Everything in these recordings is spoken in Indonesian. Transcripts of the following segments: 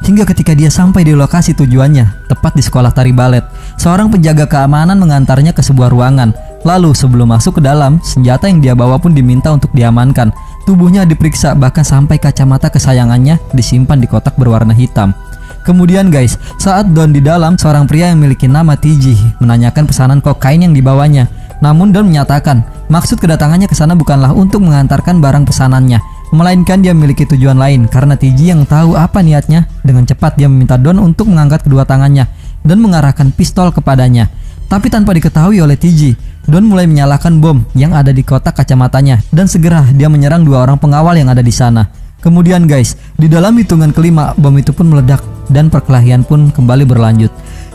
Hingga ketika dia sampai di lokasi tujuannya, tepat di sekolah tari balet, seorang penjaga keamanan mengantarnya ke sebuah ruangan. Lalu sebelum masuk ke dalam, senjata yang dia bawa pun diminta untuk diamankan. Tubuhnya diperiksa, bahkan sampai kacamata kesayangannya disimpan di kotak berwarna hitam. Kemudian guys, saat Don di dalam, seorang pria yang memiliki nama TJ menanyakan pesanan kokain yang dibawanya. Namun Don menyatakan, maksud kedatangannya ke sana bukanlah untuk mengantarkan barang pesanannya, melainkan dia memiliki tujuan lain karena TJ yang tahu apa niatnya. Dengan cepat dia meminta Don untuk mengangkat kedua tangannya dan mengarahkan pistol kepadanya. Tapi tanpa diketahui oleh TJ, Don mulai menyalakan bom yang ada di kotak kacamatanya dan segera dia menyerang dua orang pengawal yang ada di sana. Kemudian guys, di dalam hitungan kelima, bom itu pun meledak dan perkelahian pun kembali berlanjut.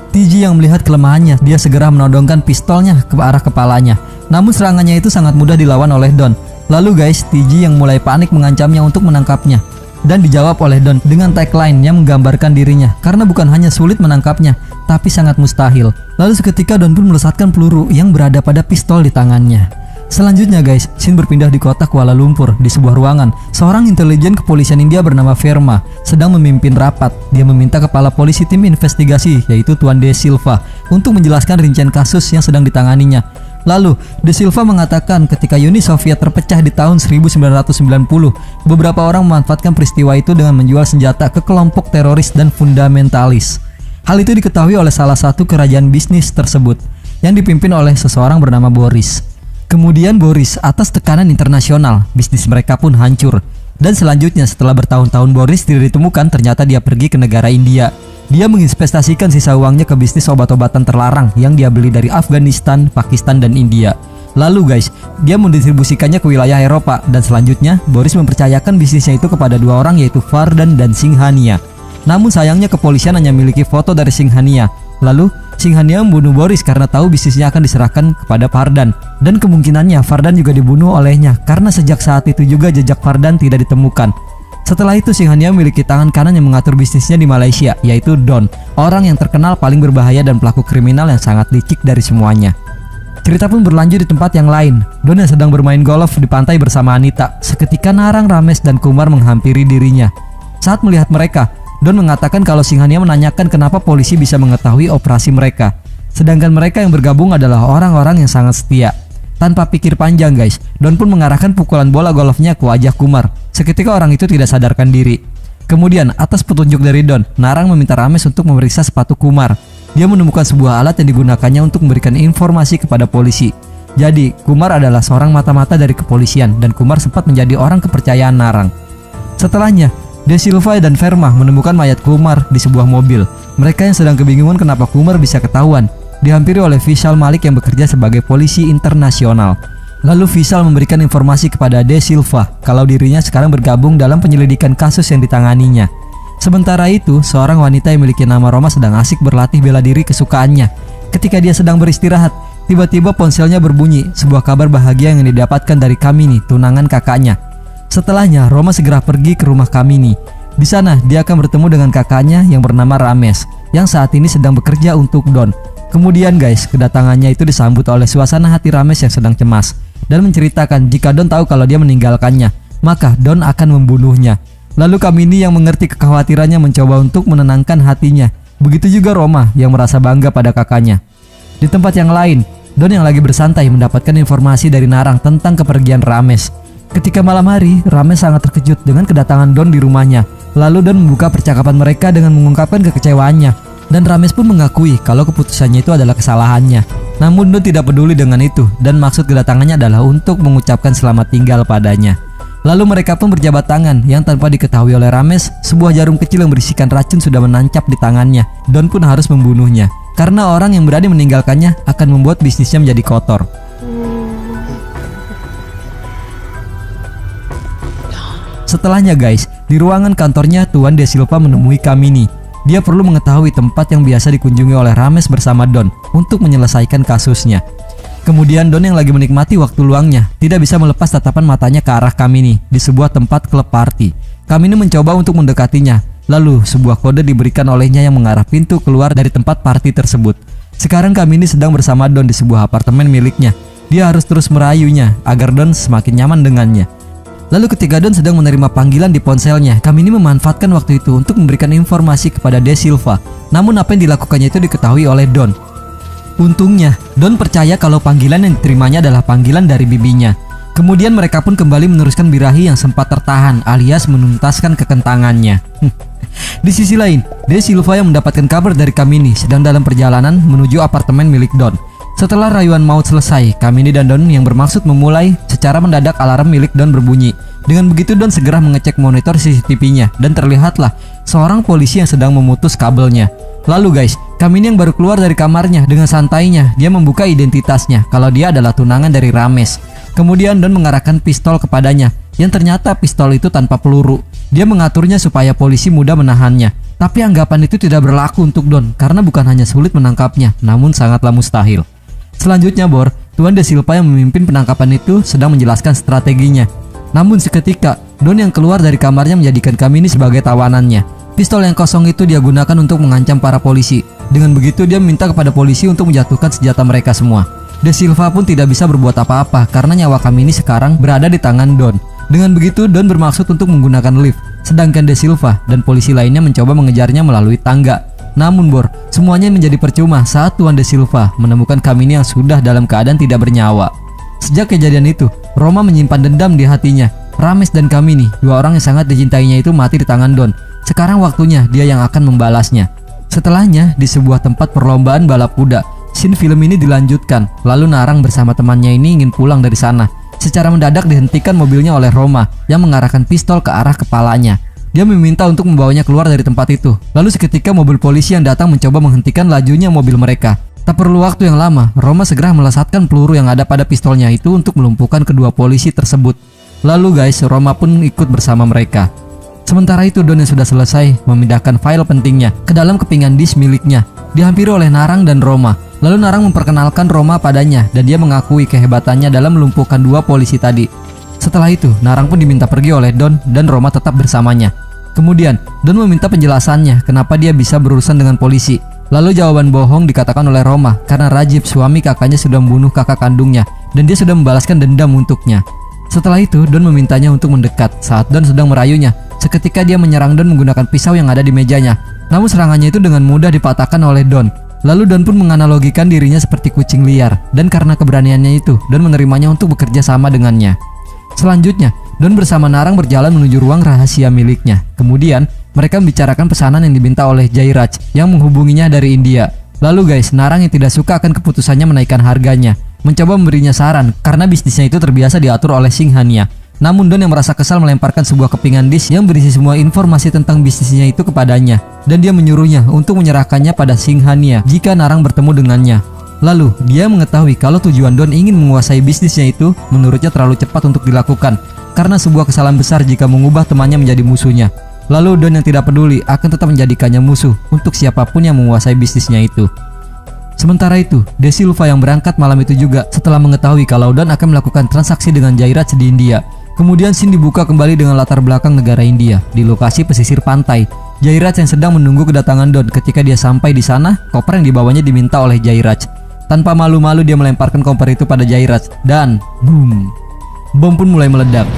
TJ yang melihat kelemahannya, dia segera menodongkan pistolnya ke arah kepalanya. Namun serangannya itu sangat mudah dilawan oleh Don. Lalu guys, TJ yang mulai panik mengancamnya untuk menangkapnya. Dan dijawab oleh Don dengan tagline yang menggambarkan dirinya, karena bukan hanya sulit menangkapnya, tapi sangat mustahil. Lalu seketika Don pun melesatkan peluru yang berada pada pistol di tangannya. Selanjutnya guys, scene berpindah di kota Kuala Lumpur. Di sebuah ruangan, seorang intelijen kepolisian India bernama Verma sedang memimpin rapat. Dia meminta kepala polisi tim investigasi, yaitu Tuan De Silva, untuk menjelaskan rincian kasus yang sedang ditanganinya. Lalu, De Silva mengatakan ketika Uni Soviet terpecah di tahun 1990, beberapa orang memanfaatkan peristiwa itu dengan menjual senjata ke kelompok teroris dan fundamentalis. Hal itu diketahui oleh salah satu kerajaan bisnis tersebut, yang dipimpin oleh seseorang bernama Boris. Kemudian Boris, atas tekanan internasional, bisnis mereka pun hancur. Dan selanjutnya setelah bertahun-tahun Boris tidak ditemukan, ternyata dia pergi ke negara India. Dia menginvestasikan sisa uangnya ke bisnis obat-obatan terlarang yang dia beli dari Afghanistan, Pakistan, dan India. Lalu guys, dia mendistribusikannya ke wilayah Eropa. Dan selanjutnya Boris mempercayakan bisnisnya itu kepada dua orang, yaitu Vardan dan Singhania. Namun sayangnya kepolisian hanya memiliki foto dari Singhania. Lalu Singhania membunuh Boris karena tahu bisnisnya akan diserahkan kepada Vardan. Dan kemungkinannya Vardan juga dibunuh olehnya, karena sejak saat itu juga jejak Vardan tidak ditemukan. Setelah itu Singhania memiliki tangan kanan yang mengatur bisnisnya di Malaysia, yaitu Don, orang yang terkenal paling berbahaya dan pelaku kriminal yang sangat licik dari semuanya. Cerita pun berlanjut di tempat yang lain. Don yang sedang bermain golf di pantai bersama Anita. Seketika Narang, Ramesh, dan Kumar menghampiri dirinya. Saat melihat mereka, Don mengatakan kalau Singhania menanyakan kenapa polisi bisa mengetahui operasi mereka. Sedangkan mereka yang bergabung adalah orang-orang yang sangat setia. Tanpa pikir panjang guys, Don pun mengarahkan pukulan bola golfnya ke wajah Kumar. Seketika orang itu tidak sadarkan diri. Kemudian atas petunjuk dari Don, Narang meminta Ramesh untuk memeriksa sepatu Kumar. Dia menemukan sebuah alat yang digunakannya untuk memberikan informasi kepada polisi. Jadi Kumar adalah seorang mata-mata dari kepolisian, dan Kumar sempat menjadi orang kepercayaan Narang. Setelahnya De Silva dan Verma menemukan mayat Kumar di sebuah mobil. Mereka yang sedang kebingungan kenapa Kumar bisa ketahuan, dihampiri oleh Vishal Malik yang bekerja sebagai polisi internasional. Lalu Vishal memberikan informasi kepada De Silva kalau dirinya sekarang bergabung dalam penyelidikan kasus yang ditanganinya. Sementara itu, seorang wanita yang memiliki nama Roma sedang asik berlatih bela diri kesukaannya. Ketika dia sedang beristirahat, tiba-tiba ponselnya berbunyi, sebuah kabar bahagia yang didapatkan dari Kamini, tunangan kakaknya. Setelahnya, Roma segera pergi ke rumah Kamini. Di sana, dia akan bertemu dengan kakaknya yang bernama Ramesh, yang saat ini sedang bekerja untuk Don. Kemudian guys, kedatangannya itu disambut oleh suasana hati Ramesh yang sedang cemas, dan menceritakan jika Don tahu kalau dia meninggalkannya, maka Don akan membunuhnya. Lalu Kamini yang mengerti kekhawatirannya mencoba untuk menenangkan hatinya. Begitu juga Roma yang merasa bangga pada kakaknya. Di tempat yang lain, Don yang lagi bersantai mendapatkan informasi dari Narang tentang kepergian Ramesh. Ketika malam hari, Ramesh sangat terkejut dengan kedatangan Don di rumahnya. Lalu Don membuka percakapan mereka dengan mengungkapkan kekecewaannya. Dan Ramesh pun mengakui kalau keputusannya itu adalah kesalahannya. Namun Don tidak peduli dengan itu, dan maksud kedatangannya adalah untuk mengucapkan selamat tinggal padanya. Lalu mereka pun berjabat tangan, yang tanpa diketahui oleh Ramesh, sebuah jarum kecil yang berisikan racun sudah menancap di tangannya. Don pun harus membunuhnya, karena orang yang berani meninggalkannya akan membuat bisnisnya menjadi kotor. Setelahnya guys, di ruangan kantornya Tuan De Silva menemui Kamini. Dia perlu mengetahui tempat yang biasa dikunjungi oleh Ramesh bersama Don untuk menyelesaikan kasusnya. Kemudian Don yang lagi menikmati waktu luangnya tidak bisa melepas tatapan matanya ke arah Kamini di sebuah tempat klub party. Kamini mencoba untuk mendekatinya. Lalu sebuah kode diberikan olehnya yang mengarah pintu keluar dari tempat party tersebut. Sekarang Kamini sedang bersama Don di sebuah apartemen miliknya. Dia harus terus merayunya agar Don semakin nyaman dengannya. Lalu ketika Don sedang menerima panggilan di ponselnya, Kamini memanfaatkan waktu itu untuk memberikan informasi kepada De Silva. Namun apa yang dilakukannya itu diketahui oleh Don. Untungnya, Don percaya kalau panggilan yang diterimanya adalah panggilan dari bibinya. Kemudian mereka pun kembali meneruskan birahi yang sempat tertahan alias menuntaskan kekentangannya. Di sisi lain, De Silva yang mendapatkan kabar dari Kamini sedang dalam perjalanan menuju apartemen milik Don. Setelah rayuan maut selesai, Kamini dan Don yang bermaksud memulai, secara mendadak alarm milik Don berbunyi. Dengan begitu Don segera mengecek monitor CCTV-nya dan terlihatlah seorang polisi yang sedang memutus kabelnya. Lalu guys, Kamini yang baru keluar dari kamarnya dengan santainya dia membuka identitasnya kalau dia adalah tunangan dari Rames. Kemudian Don mengarahkan pistol kepadanya, yang ternyata pistol itu tanpa peluru. Dia mengaturnya supaya polisi mudah menahannya. Tapi anggapan itu tidak berlaku untuk Don karena bukan hanya sulit menangkapnya, namun sangatlah mustahil. Selanjutnya Tuan De Silva yang memimpin penangkapan itu sedang menjelaskan strateginya. Namun seketika Don yang keluar dari kamarnya menjadikan Kamini sebagai tawanannya. Pistol yang kosong itu dia gunakan untuk mengancam para polisi. Dengan begitu dia meminta kepada polisi untuk menjatuhkan senjata mereka semua. De Silva pun tidak bisa berbuat apa-apa karena nyawa Kamini sekarang berada di tangan Don. Dengan begitu Don bermaksud untuk menggunakan lift, sedangkan De Silva dan polisi lainnya mencoba mengejarnya melalui tangga. Namun semuanya menjadi percuma saat Tuan De Silva menemukan Kamini yang sudah dalam keadaan tidak bernyawa. Sejak kejadian itu, Roma menyimpan dendam di hatinya. Rames dan Kamini, dua orang yang sangat dicintainya itu mati di tangan Don. Sekarang waktunya dia yang akan membalasnya. Setelahnya, di sebuah tempat perlombaan balap kuda, scene film ini dilanjutkan. Lalu Narang bersama temannya ini ingin pulang dari sana. Secara mendadak dihentikan mobilnya oleh Roma yang mengarahkan pistol ke arah kepalanya. Dia meminta untuk membawanya keluar dari tempat itu. Lalu seketika mobil polisi yang datang mencoba menghentikan lajunya mobil mereka. Tak perlu waktu yang lama, Roma segera melesatkan peluru yang ada pada pistolnya itu untuk melumpuhkan kedua polisi tersebut. Lalu guys, Roma pun ikut bersama mereka. Sementara itu Don yang sudah selesai memindahkan file pentingnya ke dalam kepingan disk miliknya. Dihampiri oleh Narang dan Roma. Lalu Narang memperkenalkan Roma padanya dan dia mengakui kehebatannya dalam melumpuhkan dua polisi tadi. Setelah itu, Narang pun diminta pergi oleh Don dan Roma tetap bersamanya. Kemudian, Don meminta penjelasannya kenapa dia bisa berurusan dengan polisi. Lalu jawaban bohong dikatakan oleh Roma karena Rajib, suami kakaknya, sudah membunuh kakak kandungnya dan dia sudah membalaskan dendam untuknya. Setelah itu, Don memintanya untuk mendekat saat Don sedang merayunya. Seketika dia menyerang Don menggunakan pisau yang ada di mejanya. Namun serangannya itu dengan mudah dipatahkan oleh Don. Lalu Don pun menganalogikan dirinya seperti kucing liar dan karena keberaniannya itu, Don menerimanya untuk bekerja sama dengannya. Selanjutnya, Don bersama Narang berjalan menuju ruang rahasia miliknya. Kemudian, mereka membicarakan pesanan yang diminta oleh Jairaj yang menghubunginya dari India. Lalu guys, Narang yang tidak suka akan keputusannya menaikkan harganya, mencoba memberinya saran karena bisnisnya itu terbiasa diatur oleh Singhania. Namun Don yang merasa kesal melemparkan sebuah kepingan disk yang berisi semua informasi tentang bisnisnya itu kepadanya. Dan dia menyuruhnya untuk menyerahkannya pada Singhania jika Narang bertemu dengannya. Lalu, dia mengetahui kalau tujuan Don ingin menguasai bisnisnya itu menurutnya terlalu cepat untuk dilakukan karena sebuah kesalahan besar jika mengubah temannya menjadi musuhnya. Lalu Don yang tidak peduli akan tetap menjadikannya musuh untuk siapapun yang menguasai bisnisnya itu. Sementara itu, De Silva yang berangkat malam itu juga setelah mengetahui kalau Don akan melakukan transaksi dengan Jairaj di India. Kemudian scene dibuka kembali dengan latar belakang negara India di lokasi pesisir pantai. Jairaj yang sedang menunggu kedatangan Don. Ketika dia sampai di sana, koper yang dibawanya diminta oleh Jairaj. Tanpa malu-malu dia melemparkan koper itu pada Jairaj dan boom, bom pun mulai meledak.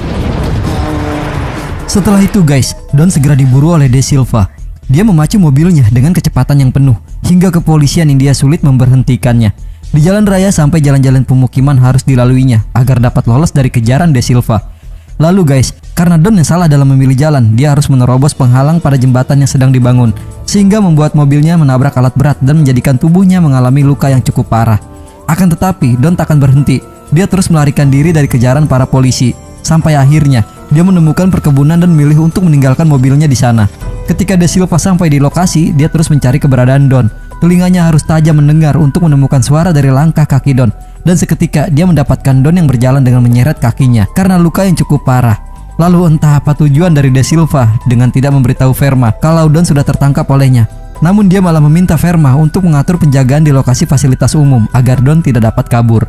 Setelah itu guys, Don segera diburu oleh De Silva. Dia memacu mobilnya dengan kecepatan yang penuh hingga kepolisian India sulit memberhentikannya. Di jalan raya sampai jalan-jalan pemukiman harus dilaluinya agar dapat lolos dari kejaran De Silva. Lalu guys, karena Don yang salah dalam memilih jalan, dia harus menerobos penghalang pada jembatan yang sedang dibangun, sehingga membuat mobilnya menabrak alat berat dan menjadikan tubuhnya mengalami luka yang cukup parah. Akan tetapi, Don tak akan berhenti. Dia terus melarikan diri dari kejaran para polisi. Sampai akhirnya, dia menemukan perkebunan dan memilih untuk meninggalkan mobilnya di sana. Ketika De Silva sampai di lokasi, dia terus mencari keberadaan Don. Telinganya harus tajam mendengar untuk menemukan suara dari langkah kaki Don. Dan seketika dia mendapatkan Don yang berjalan dengan menyeret kakinya karena luka yang cukup parah. Lalu entah apa tujuan dari De Silva dengan tidak memberitahu Verma kalau Don sudah tertangkap olehnya. Namun dia malah meminta Verma untuk mengatur penjagaan di lokasi fasilitas umum agar Don tidak dapat kabur.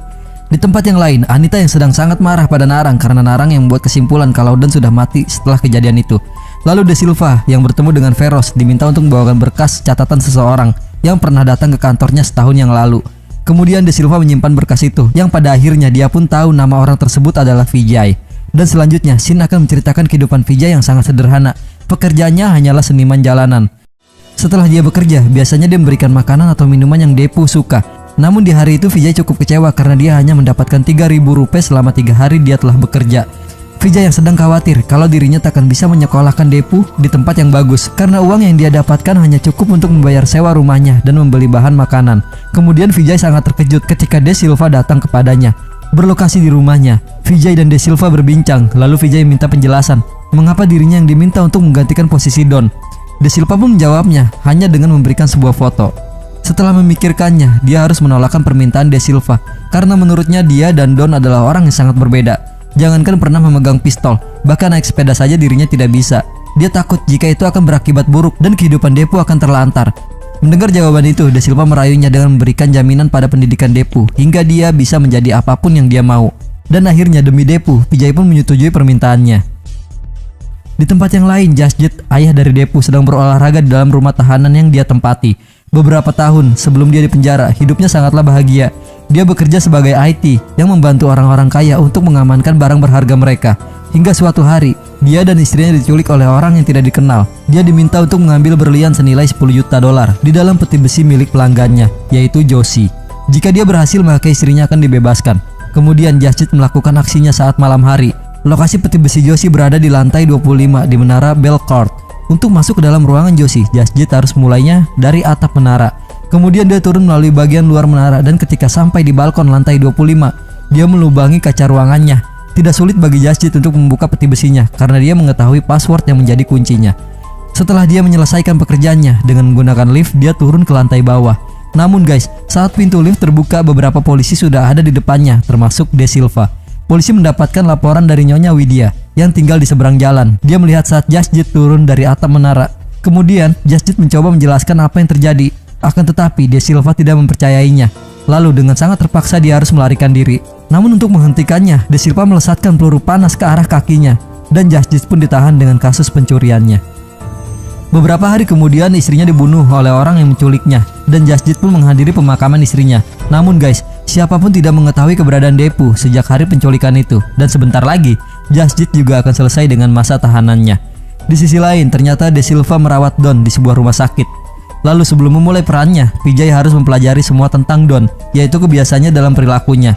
Di tempat yang lain, Anita yang sedang sangat marah pada Narang karena Narang yang membuat kesimpulan kalau Don sudah mati setelah kejadian itu. Lalu De Silva yang bertemu dengan Feroz diminta untuk membawakan berkas catatan seseorang yang pernah datang ke kantornya setahun yang lalu. Kemudian De Silva menyimpan berkas itu yang pada akhirnya dia pun tahu nama orang tersebut adalah Vijay. Dan selanjutnya, Shin akan menceritakan kehidupan Vijay yang sangat sederhana. Pekerjaannya hanyalah seniman jalanan. Setelah dia bekerja, biasanya dia memberikan makanan atau minuman yang Depu suka. Namun di hari itu Vijay cukup kecewa karena dia hanya mendapatkan 3.000 rupiah selama 3 hari dia telah bekerja. Vijay yang sedang khawatir kalau dirinya takkan bisa menyekolahkan Depu di tempat yang bagus karena uang yang dia dapatkan hanya cukup untuk membayar sewa rumahnya dan membeli bahan makanan. Kemudian Vijay sangat terkejut ketika De Silva datang kepadanya. Berlokasi di rumahnya, Vijay dan De Silva berbincang, lalu Vijay minta penjelasan mengapa dirinya yang diminta untuk menggantikan posisi Don. De Silva pun menjawabnya hanya dengan memberikan sebuah foto. Setelah memikirkannya, dia harus menolakkan permintaan De Silva karena menurutnya dia dan Don adalah orang yang sangat berbeda. Jangankan pernah memegang pistol, bahkan naik sepeda saja dirinya tidak bisa. Dia takut jika itu akan berakibat buruk dan kehidupan Depu akan terlantar. Mendengar jawaban itu, De Silva merayunya dengan memberikan jaminan pada pendidikan Depu hingga dia bisa menjadi apapun yang dia mau. Dan akhirnya demi Depu, Vijay pun menyetujui permintaannya. Di tempat yang lain, Jasjit, ayah dari Depu, sedang berolahraga di dalam rumah tahanan yang dia tempati. Beberapa tahun sebelum dia dipenjara, hidupnya sangatlah bahagia. Dia bekerja sebagai IT yang membantu orang-orang kaya untuk mengamankan barang berharga mereka. Hingga suatu hari, dia dan istrinya diculik oleh orang yang tidak dikenal. Dia diminta untuk mengambil berlian senilai 10 juta dolar di dalam peti besi milik pelanggannya, yaitu Joshi. Jika dia berhasil, maka istrinya akan dibebaskan. Kemudian Jasjit melakukan aksinya saat malam hari. Lokasi peti besi Joshi berada di lantai 25 di menara Belcourt. Untuk masuk ke dalam ruangan Joshi, Jasjit harus mulainya dari atap menara. Kemudian dia turun melalui bagian luar menara dan ketika sampai di balkon lantai 25, dia melubangi kaca ruangannya. Tidak sulit bagi Jasjit untuk membuka peti besinya karena dia mengetahui password yang menjadi kuncinya. Setelah dia menyelesaikan pekerjaannya dengan menggunakan lift, dia turun ke lantai bawah. Namun guys, saat pintu lift terbuka, beberapa polisi sudah ada di depannya, termasuk De Silva. Polisi mendapatkan laporan dari Nyonya Widya yang tinggal di seberang jalan. Dia melihat saat Jasjit turun dari atap menara. Kemudian Jasjit mencoba menjelaskan apa yang terjadi. Akan tetapi De Silva tidak mempercayainya. Lalu dengan sangat terpaksa dia harus melarikan diri. Namun untuk menghentikannya, De Silva melesatkan peluru panas ke arah kakinya. Dan Jasjit pun ditahan dengan kasus pencuriannya. Beberapa hari kemudian istrinya dibunuh oleh orang yang menculiknya. Dan Jasjit pun menghadiri pemakaman istrinya. Namun guys, siapapun tidak mengetahui keberadaan Depu sejak hari penculikan itu. Dan sebentar lagi, Jasjit juga akan selesai dengan masa tahanannya. Di sisi lain, ternyata De Silva merawat Don di sebuah rumah sakit. Lalu sebelum memulai perannya, Vijay harus mempelajari semua tentang Don, yaitu kebiasaannya dalam perilakunya.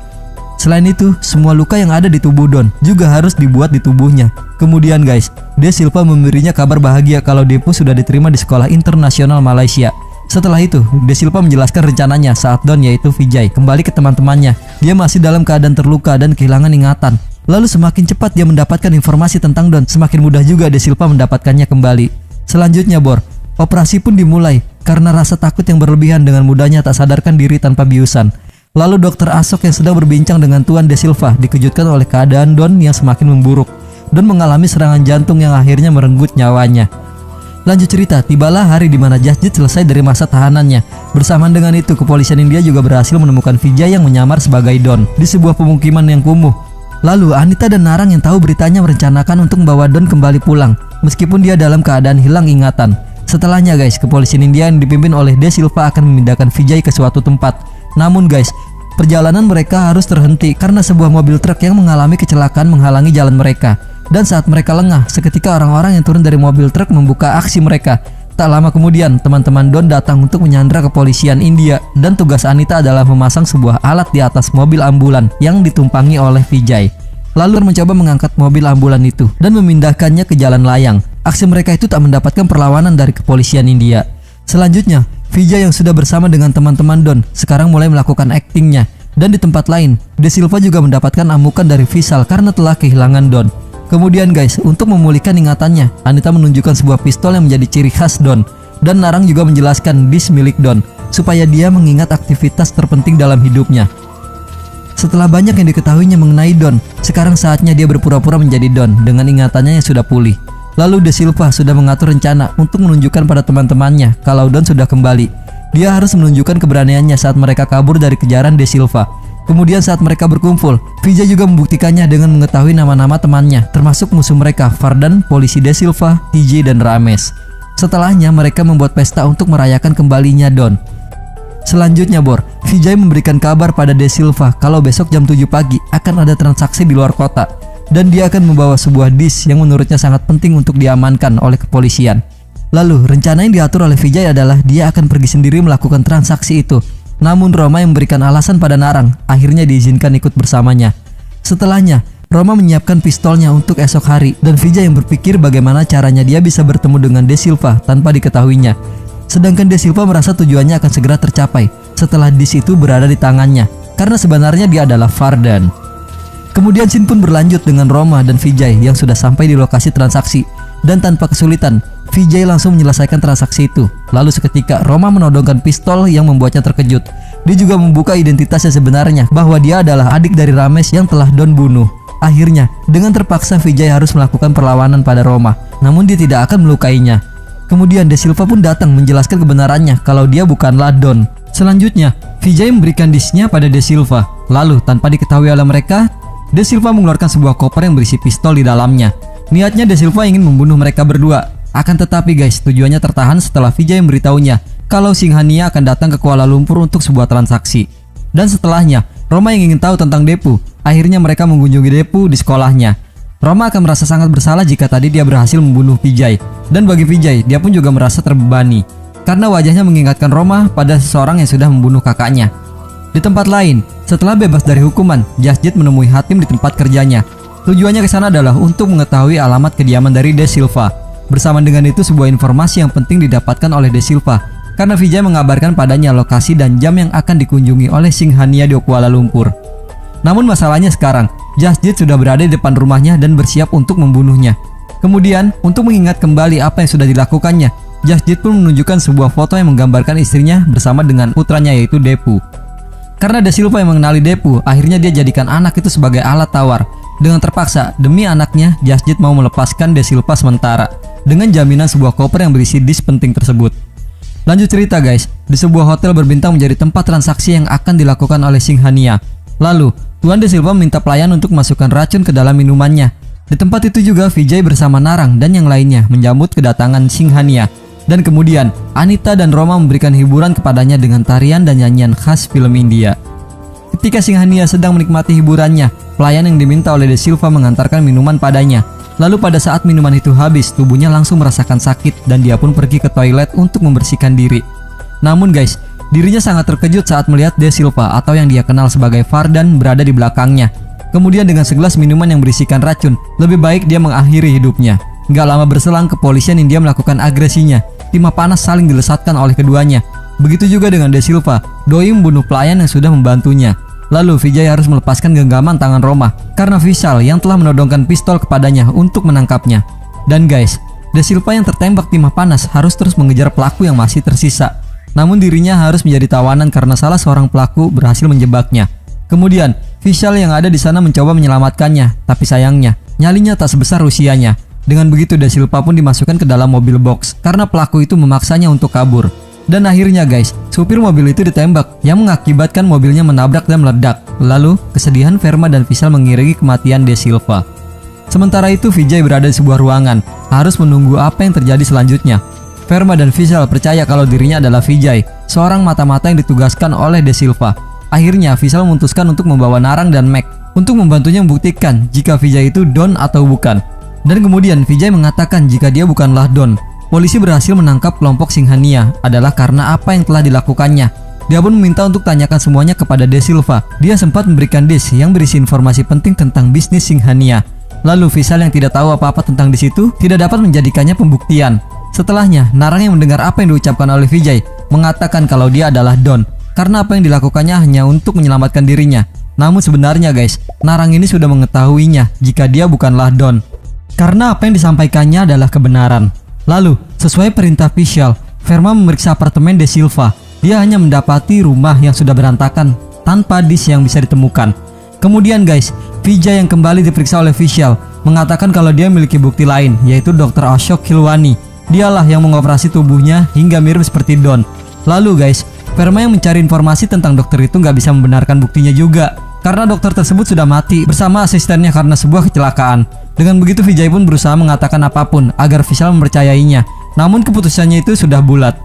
Selain itu, semua luka yang ada di tubuh Don juga harus dibuat di tubuhnya. Kemudian guys, De Silva memberinya kabar bahagia kalau Depu sudah diterima di sekolah internasional Malaysia. Setelah itu, De Silva menjelaskan rencananya saat Don, yaitu Vijay, kembali ke teman-temannya. Dia masih dalam keadaan terluka dan kehilangan ingatan. Lalu semakin cepat dia mendapatkan informasi tentang Don, semakin mudah juga De Silva mendapatkannya kembali. Selanjutnya Bor, operasi pun dimulai karena rasa takut yang berlebihan dengan mudahnya tak sadarkan diri tanpa biusan. Lalu Dr. Asok yang sedang berbincang dengan Tuan De Silva dikejutkan oleh keadaan Don yang semakin memburuk. Don mengalami serangan jantung yang akhirnya merenggut nyawanya. Lanjut cerita, tibalah hari di mana Jasjit selesai dari masa tahanannya. Bersamaan dengan itu, kepolisian India juga berhasil menemukan Vijay yang menyamar sebagai Don di sebuah pemukiman yang kumuh. Lalu Anita dan Narang yang tahu beritanya merencanakan untuk membawa Don kembali pulang, meskipun dia dalam keadaan hilang ingatan. Setelahnya guys, kepolisian India yang dipimpin oleh De Silva akan memindahkan Vijay ke suatu tempat. Namun guys, perjalanan mereka harus terhenti karena sebuah mobil truk yang mengalami kecelakaan menghalangi jalan mereka. Dan saat mereka lengah, seketika orang-orang yang turun dari mobil truk membuka aksi mereka. Tak lama kemudian, teman-teman Don datang untuk menyandra kepolisian India. Dan tugas Anita adalah memasang sebuah alat di atas mobil ambulan yang ditumpangi oleh Vijay. Lalu mencoba mengangkat mobil ambulan itu dan memindahkannya ke jalan layang. Aksi mereka itu tak mendapatkan perlawanan dari kepolisian India. Selanjutnya, Vijay yang sudah bersama dengan teman-teman Don sekarang mulai melakukan aktingnya. Dan di tempat lain, De Silva juga mendapatkan amukan dari Vishal karena telah kehilangan Don. Kemudian guys, untuk memulihkan ingatannya, Anita menunjukkan sebuah pistol yang menjadi ciri khas Don. Dan Narang juga menjelaskan dis milik Don supaya dia mengingat aktivitas terpenting dalam hidupnya. Setelah banyak yang diketahuinya mengenai Don, sekarang saatnya dia berpura-pura menjadi Don dengan ingatannya yang sudah pulih. Lalu De Silva sudah mengatur rencana untuk menunjukkan pada teman-temannya kalau Don sudah kembali. Dia harus menunjukkan keberaniannya saat mereka kabur dari kejaran De Silva. Kemudian saat mereka berkumpul, Vijay juga membuktikannya dengan mengetahui nama-nama temannya, termasuk musuh mereka, Vardan, polisi De Silva, TJ, dan Ramesh. Setelahnya mereka membuat pesta untuk merayakan kembalinya Don. Selanjutnya Bor, Vijay memberikan kabar pada De Silva kalau besok jam 7 pagi akan ada transaksi di luar kota. dan dia akan membawa sebuah disk yang menurutnya sangat penting untuk diamankan oleh kepolisian. Lalu rencana yang diatur oleh Vijay adalah dia akan pergi sendiri melakukan transaksi itu. Namun Roma yang memberikan alasan pada Narang akhirnya diizinkan ikut bersamanya. Setelahnya, Roma menyiapkan pistolnya untuk esok hari dan Vijay yang berpikir bagaimana caranya dia bisa bertemu dengan De Silva tanpa diketahuinya. Sedangkan De Silva merasa tujuannya akan segera tercapai setelah disk itu berada di tangannya, karena sebenarnya dia adalah Vardan. Kemudian scene pun berlanjut dengan Roma dan Vijay yang sudah sampai di lokasi transaksi, dan tanpa kesulitan Vijay langsung menyelesaikan transaksi itu. Lalu seketika Roma menodongkan pistol yang membuatnya terkejut. Dia juga membuka identitasnya sebenarnya, bahwa dia adalah adik dari Ramesh yang telah Don bunuh. Akhirnya, dengan terpaksa Vijay harus melakukan perlawanan pada Roma, namun dia tidak akan melukainya. Kemudian De Silva pun datang menjelaskan kebenarannya kalau dia bukanlah Don. Selanjutnya, Vijay memberikan disknya pada De Silva. Lalu, tanpa diketahui oleh mereka, De Silva mengeluarkan sebuah koper yang berisi pistol di dalamnya. Niatnya De Silva ingin membunuh mereka berdua. Akan tetapi guys, tujuannya tertahan setelah Vijay memberitahunya kalau Singhania akan datang ke Kuala Lumpur untuk sebuah transaksi. Dan setelahnya, Roma yang ingin tahu tentang Depu. Akhirnya mereka mengunjungi Depu di sekolahnya. Roma akan merasa sangat bersalah jika tadi dia berhasil membunuh Vijay. Dan bagi Vijay, dia pun juga merasa terbebani karena wajahnya mengingatkan Roma pada seseorang yang sudah membunuh kakaknya. Di tempat lain, setelah bebas dari hukuman, Jasjit menemui Hatim di tempat kerjanya. Tujuannya ke sana adalah untuk mengetahui alamat kediaman dari De Silva. Bersamaan dengan itu, sebuah informasi yang penting didapatkan oleh De Silva karena Vijay mengabarkan padanya lokasi dan jam yang akan dikunjungi oleh Singhania di Kuala Lumpur. Namun masalahnya sekarang, Jasjit sudah berada di depan rumahnya dan bersiap untuk membunuhnya. Kemudian, untuk mengingat kembali apa yang sudah dilakukannya, Jasjit pun menunjukkan sebuah foto yang menggambarkan istrinya bersama dengan putranya yaitu Depu. Karena De Silva yang mengenali Depu, akhirnya dia jadikan anak itu sebagai alat tawar. Dengan terpaksa, demi anaknya, Jasjit mau melepaskan De Silva sementara dengan jaminan sebuah koper yang berisi disk penting tersebut. Lanjut cerita guys, di sebuah hotel berbintang menjadi tempat transaksi yang akan dilakukan oleh Singhania. Lalu, Tuan De Silva meminta pelayan untuk masukkan racun ke dalam minumannya. Di tempat itu juga Vijay bersama Narang dan yang lainnya menyambut kedatangan Singhania. Dan kemudian, Anita dan Roma memberikan hiburan kepadanya dengan tarian dan nyanyian khas film India. Ketika Singhania sedang menikmati hiburannya, pelayan yang diminta oleh De Silva mengantarkan minuman padanya. Lalu pada saat minuman itu habis, tubuhnya langsung merasakan sakit dan dia pun pergi ke toilet untuk membersihkan diri. Namun guys, dirinya sangat terkejut saat melihat De Silva atau yang dia kenal sebagai Vardan berada di belakangnya. Kemudian dengan segelas minuman yang berisikan racun, lebih baik dia mengakhiri hidupnya. Gak lama berselang, kepolisian India melakukan agresinya. Timah panas saling dilesatkan oleh keduanya. Begitu juga dengan De Silva, doi membunuh pelayan yang sudah membantunya. Lalu Vijay harus melepaskan genggaman tangan Roma karena Vishal yang telah menodongkan pistol kepadanya untuk menangkapnya. Dan guys, De Silva yang tertembak timah panas harus terus mengejar pelaku yang masih tersisa. Namun dirinya harus menjadi tawanan karena salah seorang pelaku berhasil menjebaknya. Kemudian Vishal yang ada di sana mencoba menyelamatkannya, tapi sayangnya nyalinya tak sebesar usianya. Dengan begitu De Silva pun dimasukkan ke dalam mobil box karena pelaku itu memaksanya untuk kabur. Dan akhirnya guys, supir mobil itu ditembak yang mengakibatkan mobilnya menabrak dan meledak. Lalu, kesedihan Verma dan Vishal mengiringi kematian De Silva. Sementara itu Vijay berada di sebuah ruangan, harus menunggu apa yang terjadi selanjutnya. Verma dan Vishal percaya kalau dirinya adalah Vijay, seorang mata-mata yang ditugaskan oleh De Silva. Akhirnya Vishal memutuskan untuk membawa Narang dan Mac untuk membantunya membuktikan jika Vijay itu Don atau bukan. Dan kemudian Vijay mengatakan jika dia bukanlah Don. Polisi berhasil menangkap kelompok Singhania adalah karena apa yang telah dilakukannya. Dia pun meminta untuk tanyakan semuanya kepada De Silva. Dia sempat memberikan disk yang berisi informasi penting tentang bisnis Singhania. Lalu Vishal yang tidak tahu apa-apa tentang di situ tidak dapat menjadikannya pembuktian. Setelahnya, Narang yang mendengar apa yang diucapkan oleh Vijay mengatakan kalau dia adalah Don karena apa yang dilakukannya hanya untuk menyelamatkan dirinya. Namun sebenarnya guys, Narang ini sudah mengetahuinya jika dia bukanlah Don karena apa yang disampaikannya adalah kebenaran. Lalu, sesuai perintah Vishal, Verma memeriksa apartemen De Silva. Dia hanya mendapati rumah yang sudah berantakan tanpa disk yang bisa ditemukan. Kemudian guys, Vijay yang kembali diperiksa oleh Vishal mengatakan kalau dia memiliki bukti lain, yaitu Dr. Ashok Khilwani. Dialah yang mengoperasi tubuhnya hingga mirip seperti Don. Lalu guys, Verma yang mencari informasi tentang dokter itu nggak bisa membenarkan buktinya juga karena dokter tersebut sudah mati bersama asistennya karena sebuah kecelakaan. Dengan begitu Vijay pun berusaha mengatakan apapun agar Vishal mempercayainya. Namun keputusannya itu sudah bulat.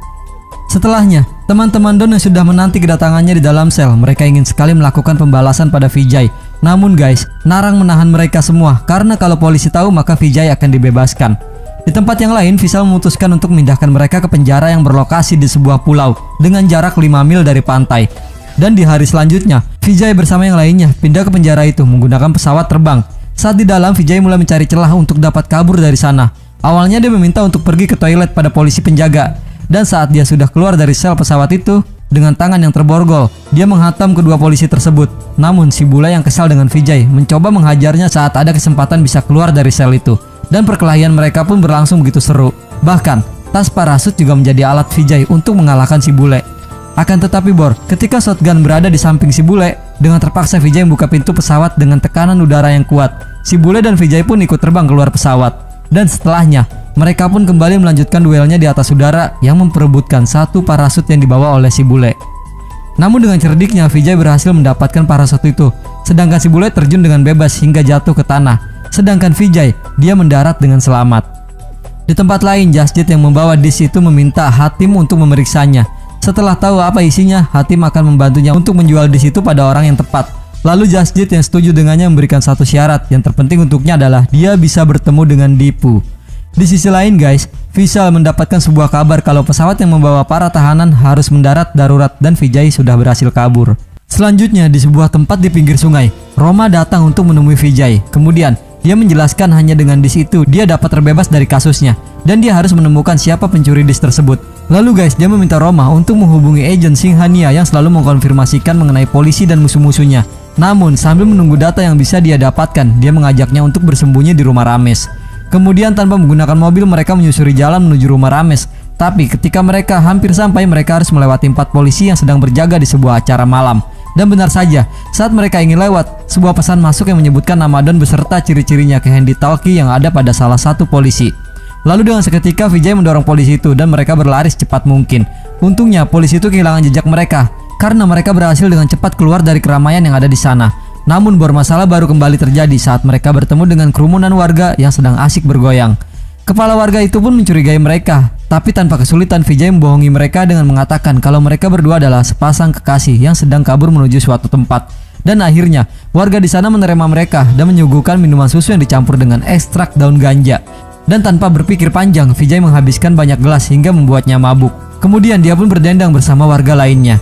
Setelahnya, teman-teman Don yang sudah menanti kedatangannya di dalam sel, mereka ingin sekali melakukan pembalasan pada Vijay Namun guys, Narang menahan mereka semua karena kalau polisi tahu maka Vijay akan dibebaskan. Di tempat yang lain, Vishal memutuskan untuk memindahkan mereka ke penjara yang berlokasi di sebuah pulau dengan jarak 5 mil dari pantai. Dan di hari selanjutnya, Vijay bersama yang lainnya pindah ke penjara itu menggunakan pesawat terbang. Saat di dalam, Vijay mulai mencari celah untuk dapat kabur dari sana. Awalnya dia meminta untuk pergi ke toilet pada polisi penjaga. Dan saat dia sudah keluar dari sel pesawat itu, dengan tangan yang terborgol, dia menghantam kedua polisi tersebut. Namun si bule yang kesal dengan Vijay mencoba menghajarnya saat ada kesempatan bisa keluar dari sel itu. Dan perkelahian mereka pun berlangsung begitu seru. Bahkan, tas parasut juga menjadi alat Vijay untuk mengalahkan si bule. Akan tetapi Bor, ketika shotgun berada di samping si bule, dengan terpaksa Vijay membuka pintu pesawat dengan tekanan udara yang kuat. Si bule dan Vijay pun ikut terbang keluar pesawat. Dan setelahnya, mereka pun kembali melanjutkan duelnya di atas udara yang memperebutkan satu parasut yang dibawa oleh si bule. Namun dengan cerdiknya, Vijay berhasil mendapatkan parasut itu, sedangkan si bule terjun dengan bebas hingga jatuh ke tanah. Sedangkan Vijay, dia mendarat dengan selamat. Di tempat lain, Jasjit yang membawa disk itu meminta Hatim untuk memeriksanya. Setelah tahu apa isinya, Hatim akan membantunya untuk menjual disk itu pada orang yang tepat. Lalu Jasjit yang setuju dengannya memberikan satu syarat yang terpenting untuknya adalah dia bisa bertemu dengan Dipu. Di sisi lain guys, Vishal mendapatkan sebuah kabar kalau pesawat yang membawa para tahanan harus mendarat darurat dan Vijay sudah berhasil kabur. Selanjutnya di sebuah tempat di pinggir sungai, Roma datang untuk menemui Vijay. Kemudian dia menjelaskan hanya dengan disk itu dia dapat terbebas dari kasusnya dan dia harus menemukan siapa pencuri disk tersebut. Lalu guys, dia meminta Roma untuk menghubungi agen Singhania yang selalu mengkonfirmasikan mengenai polisi dan musuh-musuhnya. Namun sambil menunggu data yang bisa dia dapatkan, dia mengajaknya untuk bersembunyi di rumah Rames. Kemudian tanpa menggunakan mobil mereka menyusuri jalan menuju rumah Rames. Tapi ketika mereka hampir sampai, mereka harus melewati 4 polisi yang sedang berjaga di sebuah acara malam. Dan benar saja, saat mereka ingin lewat, sebuah pesan masuk yang menyebutkan nama Don beserta ciri-cirinya ke handy-talkie yang ada pada salah satu polisi. Lalu dengan seketika Vijay mendorong polisi itu dan mereka berlari secepat mungkin. Untungnya polisi itu kehilangan jejak mereka karena mereka berhasil dengan cepat keluar dari keramaian yang ada di sana. Namun bermasalah baru kembali terjadi saat mereka bertemu dengan kerumunan warga yang sedang asik bergoyang. Kepala warga itu pun mencurigai mereka, tapi tanpa kesulitan Vijay membohongi mereka dengan mengatakan kalau mereka berdua adalah sepasang kekasih yang sedang kabur menuju suatu tempat. Dan akhirnya warga di sana menerima mereka dan menyuguhkan minuman susu yang dicampur dengan ekstrak daun ganja. Dan tanpa berpikir panjang, Vijay menghabiskan banyak gelas hingga membuatnya mabuk. Kemudian dia pun berdendang bersama warga lainnya.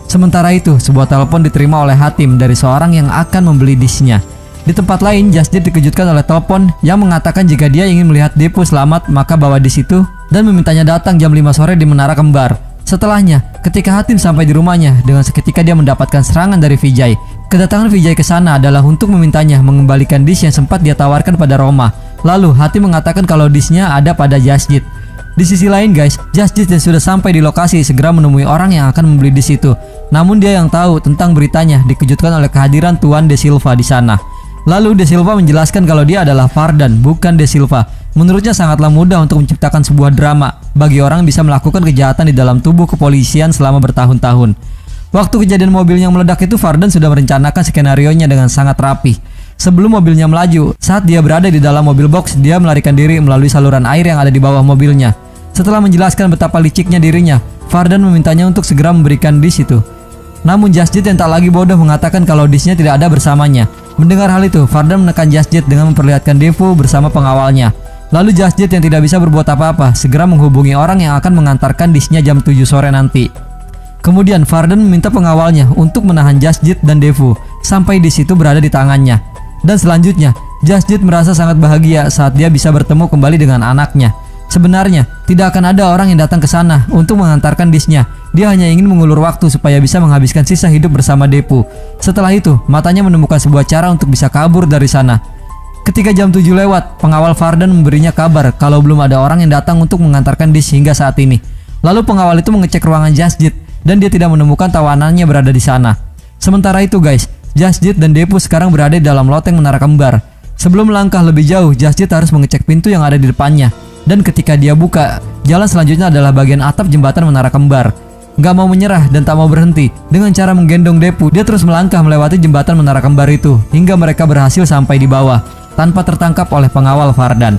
Sementara itu, sebuah telepon diterima oleh Hatim dari seorang yang akan membeli disknya. Di tempat lain, Jasjit dikejutkan oleh telepon yang mengatakan jika dia ingin melihat Dipu selamat maka bawa disk itu dan memintanya datang jam 5 sore di Menara Kembar. Setelahnya, ketika Hatim sampai di rumahnya, dengan seketika dia mendapatkan serangan dari Vijay. Kedatangan Vijay ke sana adalah untuk memintanya mengembalikan disk yang sempat dia tawarkan pada Roma. Lalu Hatim mengatakan kalau disknya ada pada Jasjit. Di sisi lain guys, Jasjit yang sudah sampai di lokasi segera menemui orang yang akan membeli disk itu. Namun dia yang tahu tentang beritanya dikejutkan oleh kehadiran Tuan De Silva di sana. Lalu De Silva menjelaskan kalau dia adalah Fardan, bukan De Silva. Menurutnya sangatlah mudah untuk menciptakan sebuah drama bagi orang bisa melakukan kejahatan di dalam tubuh kepolisian selama bertahun-tahun. Waktu kejadian mobil yang meledak itu, Fardan sudah merencanakan skenarionya dengan sangat rapi. Sebelum mobilnya melaju, saat dia berada di dalam mobil box, dia melarikan diri melalui saluran air yang ada di bawah mobilnya. Setelah menjelaskan betapa liciknya dirinya, Fardan memintanya untuk segera memberikan disk itu. Namun Jasjit yang tak lagi bodoh mengatakan kalau disknya tidak ada bersamanya. Mendengar hal itu, Fardan menekan Jasjit dengan memperlihatkan Devu bersama pengawalnya. Lalu Jasjit yang tidak bisa berbuat apa-apa segera menghubungi orang yang akan mengantarkan disknya jam 7 sore nanti. Kemudian Fardan meminta pengawalnya untuk menahan Jasjit dan Devu sampai disk itu berada di tangannya. Dan selanjutnya, Jasjit merasa sangat bahagia saat dia bisa bertemu kembali dengan anaknya. Sebenarnya, tidak akan ada orang yang datang ke sana untuk mengantarkan disknya. Dia hanya ingin mengulur waktu supaya bisa menghabiskan sisa hidup bersama Depu. Setelah itu, matanya menemukan sebuah cara untuk bisa kabur dari sana. Ketika jam 7 lewat, pengawal Fardan memberinya kabar kalau belum ada orang yang datang untuk mengantarkan disk hingga saat ini. Lalu pengawal itu mengecek ruangan Jasjit dan dia tidak menemukan tawanannya berada di sana. Sementara itu guys, Jasjit dan Depu sekarang berada di dalam loteng Menara Kembar. Sebelum melangkah lebih jauh, Jasjit harus mengecek pintu yang ada di depannya. Dan ketika dia buka, jalan selanjutnya adalah bagian atap jembatan Menara Kembar. Gak mau menyerah dan tak mau berhenti, dengan cara menggendong Depu, dia terus melangkah melewati jembatan Menara Kembar itu hingga mereka berhasil sampai di bawah tanpa tertangkap oleh pengawal Fardan.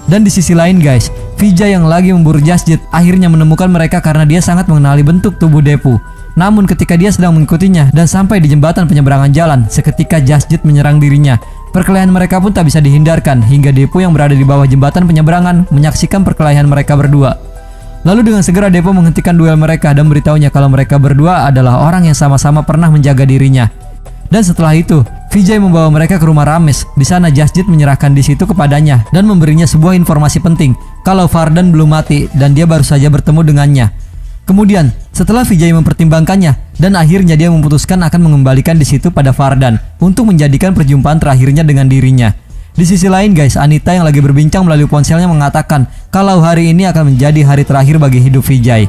Dan di sisi lain guys, Vijay yang lagi memburu Jasjit akhirnya menemukan mereka karena dia sangat mengenali bentuk tubuh Depu. Namun ketika dia sedang mengikutinya dan sampai di jembatan penyeberangan jalan, seketika Jasjit menyerang dirinya. Perkelahian mereka pun tak bisa dihindarkan hingga Depo yang berada di bawah jembatan penyeberangan menyaksikan perkelahian mereka berdua. Lalu dengan segera Depo menghentikan duel mereka dan memberitahunya kalau mereka berdua adalah orang yang sama-sama pernah menjaga dirinya. Dan setelah itu, Vijay membawa mereka ke rumah Ramesh. Di sana Jasjit menyerahkan di situ kepadanya dan memberinya sebuah informasi penting kalau Vardhan belum mati dan dia baru saja bertemu dengannya. Kemudian, setelah Vijay mempertimbangkannya dan akhirnya dia memutuskan akan mengembalikan di situ pada Vardhan untuk menjadikan perjumpaan terakhirnya dengan dirinya. Di sisi lain guys, Anita yang lagi berbincang melalui ponselnya mengatakan kalau hari ini akan menjadi hari terakhir bagi hidup Vijay.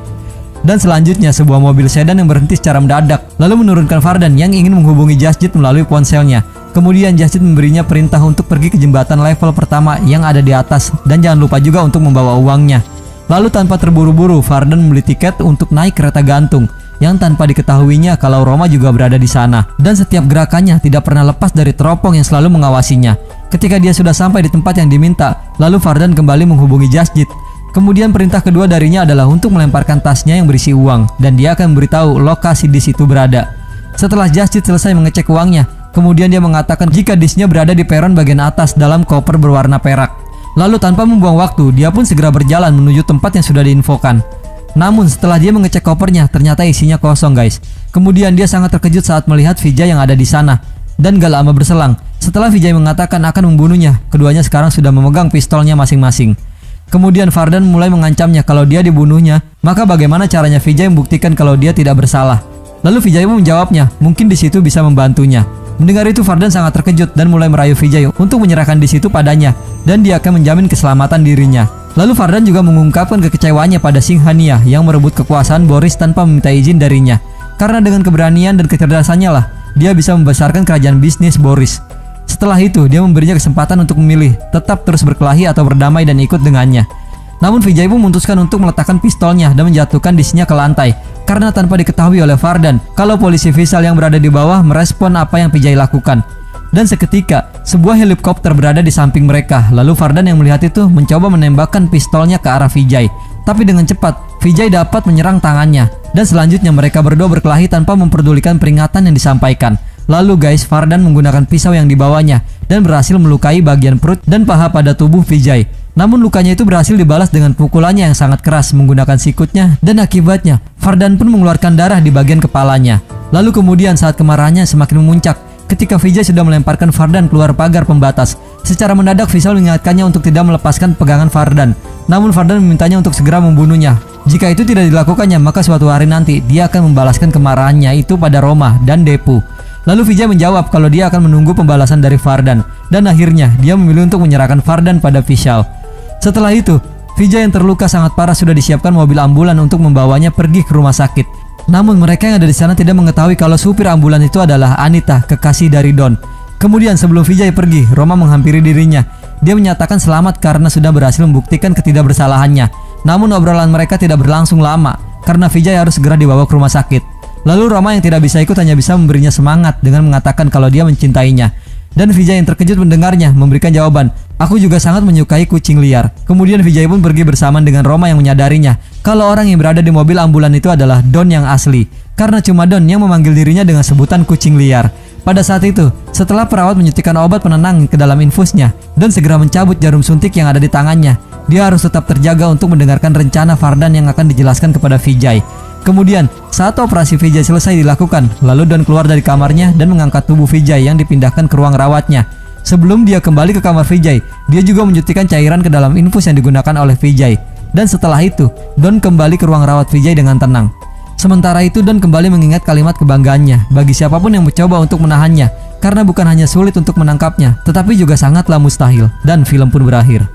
Dan selanjutnya sebuah mobil sedan yang berhenti secara mendadak lalu menurunkan Vardhan yang ingin menghubungi Jasjit melalui ponselnya. Kemudian Jasjit memberinya perintah untuk pergi ke jembatan level pertama yang ada di atas dan jangan lupa juga untuk membawa uangnya. Lalu tanpa terburu-buru Vardhan membeli tiket untuk naik kereta gantung yang tanpa diketahuinya kalau Roma juga berada di sana. Dan setiap gerakannya tidak pernah lepas dari teropong yang selalu mengawasinya. Ketika dia sudah sampai di tempat yang diminta, lalu Vardhan kembali menghubungi Jasjit. Kemudian perintah kedua darinya adalah untuk melemparkan tasnya yang berisi uang dan dia akan memberitahu lokasi dis itu berada. Setelah Jasjit selesai mengecek uangnya, kemudian dia mengatakan jika disnya berada di peron bagian atas dalam koper berwarna perak. Lalu tanpa membuang waktu, dia pun segera berjalan menuju tempat yang sudah diinfokan. Namun setelah dia mengecek kopernya, ternyata isinya kosong guys. Kemudian dia sangat terkejut saat melihat Vijay yang ada di sana. Dan gak lama berselang, setelah Vijay mengatakan akan membunuhnya, keduanya sekarang sudah memegang pistolnya masing-masing. Kemudian Vardhan mulai mengancamnya kalau dia dibunuhnya, maka bagaimana caranya Vijay membuktikan kalau dia tidak bersalah. Lalu Vijay pun menjawabnya, mungkin di situ bisa membantunya. Mendengar itu Vardhan sangat terkejut dan mulai merayu Vijay untuk menyerahkan di situ padanya dan dia akan menjamin keselamatan dirinya. Lalu Vardhan juga mengungkapkan kekecewaannya pada Singhania yang merebut kekuasaan Boris tanpa meminta izin darinya. Karena dengan keberanian dan kecerdasannya lah, dia bisa membesarkan kerajaan bisnis Boris. Setelah itu, dia memberinya kesempatan untuk memilih, tetap terus berkelahi atau berdamai dan ikut dengannya. Namun Vijay pun memutuskan untuk meletakkan pistolnya dan menjatuhkan disnya ke lantai. Karena tanpa diketahui oleh Vardhan, kalau polisi Vishal yang berada di bawah merespon apa yang Vijay lakukan. Dan seketika, sebuah helikopter berada di samping mereka. Lalu Vardhan yang melihat itu mencoba menembakkan pistolnya ke arah Vijay. Tapi dengan cepat, Vijay dapat menyerang tangannya. Dan selanjutnya mereka berdua berkelahi tanpa memperdulikan peringatan yang disampaikan. Lalu guys, Vardhan menggunakan pisau yang dibawanya dan berhasil melukai bagian perut dan paha pada tubuh Vijay. Namun lukanya itu berhasil dibalas dengan pukulannya yang sangat keras menggunakan sikutnya dan akibatnya Vardhan pun mengeluarkan darah di bagian kepalanya. Lalu kemudian saat kemarahannya semakin memuncak, ketika Vijay sudah melemparkan Vardhan keluar pagar pembatas. Secara mendadak Vishal mengingatkannya untuk tidak melepaskan pegangan Vardhan. Namun Vardhan memintanya untuk segera membunuhnya. Jika itu tidak dilakukannya, maka suatu hari nanti dia akan membalaskan kemarahannya itu pada Roma dan Depu. Lalu Vijay menjawab kalau dia akan menunggu pembalasan dari Vardhan dan akhirnya dia memilih untuk menyerahkan Vardhan pada Vishal. Setelah itu, Vijay yang terluka sangat parah sudah disiapkan mobil ambulan untuk membawanya pergi ke rumah sakit. Namun mereka yang ada di sana tidak mengetahui kalau supir ambulan itu adalah Anita, kekasih dari Don. Kemudian sebelum Vijay pergi, Roma menghampiri dirinya. Dia menyatakan selamat karena sudah berhasil membuktikan ketidakbersalahannya. Namun obrolan mereka tidak berlangsung lama karena Vijay harus segera dibawa ke rumah sakit. Lalu Roma yang tidak bisa ikut hanya bisa memberinya semangat dengan mengatakan kalau dia mencintainya. Dan Vijay yang terkejut mendengarnya memberikan jawaban, aku juga sangat menyukai kucing liar. Kemudian Vijay pun pergi bersamaan dengan Roma yang menyadarinya kalau orang yang berada di mobil ambulan itu adalah Don yang asli. Karena cuma Don yang memanggil dirinya dengan sebutan kucing liar. Pada saat itu, setelah perawat menyuntikkan obat penenang ke dalam infusnya dan segera mencabut jarum suntik yang ada di tangannya, dia harus tetap terjaga untuk mendengarkan rencana Vardhan yang akan dijelaskan kepada Vijay. Kemudian, saat operasi Vijay selesai dilakukan, lalu Don keluar dari kamarnya dan mengangkat tubuh Vijay yang dipindahkan ke ruang rawatnya. Sebelum dia kembali ke kamar Vijay, dia juga menyuntikkan cairan ke dalam infus yang digunakan oleh Vijay. Dan setelah itu, Don kembali ke ruang rawat Vijay dengan tenang. Sementara itu, Don kembali mengingat kalimat kebanggaannya bagi siapapun yang mencoba untuk menahannya, karena bukan hanya sulit untuk menangkapnya, tetapi juga sangatlah mustahil. Dan film pun berakhir.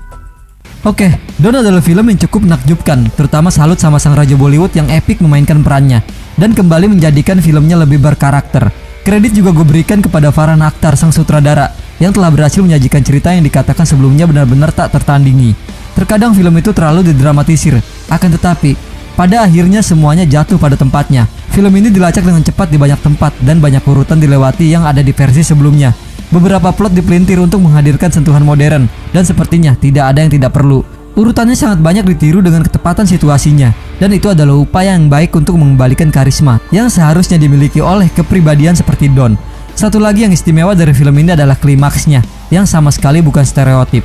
Oke, Don adalah film yang cukup menakjubkan, terutama salut sama sang raja Bollywood yang epik memainkan perannya dan kembali menjadikan filmnya lebih berkarakter. Kredit juga gue berikan kepada Farhan Akhtar sang sutradara yang telah berhasil menyajikan cerita yang dikatakan sebelumnya benar-benar tak tertandingi. Terkadang film itu terlalu didramatisir, akan tetapi pada akhirnya semuanya jatuh pada tempatnya. Film ini dilacak dengan cepat di banyak tempat dan banyak urutan dilewati yang ada di versi sebelumnya. Beberapa plot dipelintir untuk menghadirkan sentuhan modern dan sepertinya tidak ada yang tidak perlu. Urutannya sangat banyak ditiru dengan ketepatan situasinya, dan itu adalah upaya yang baik untuk mengembalikan karisma yang seharusnya dimiliki oleh kepribadian seperti Don. Satu lagi yang istimewa dari film ini adalah klimaksnya, yang sama sekali bukan stereotip.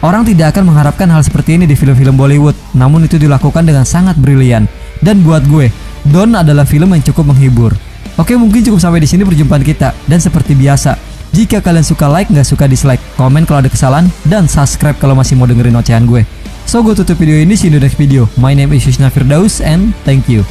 Orang tidak akan mengharapkan hal seperti ini di film-film Bollywood, namun itu dilakukan dengan sangat brilian. Dan buat gue, Don adalah film yang cukup menghibur. Oke, mungkin cukup sampai di sini perjumpaan kita. Dan seperti biasa, jika kalian suka like, nggak suka dislike, komen kalau ada kesalahan, dan subscribe kalau masih mau dengerin ocehan gue. So, gue tutup video ini, see you in the next video. My name is Yushna Firdaus, and thank you.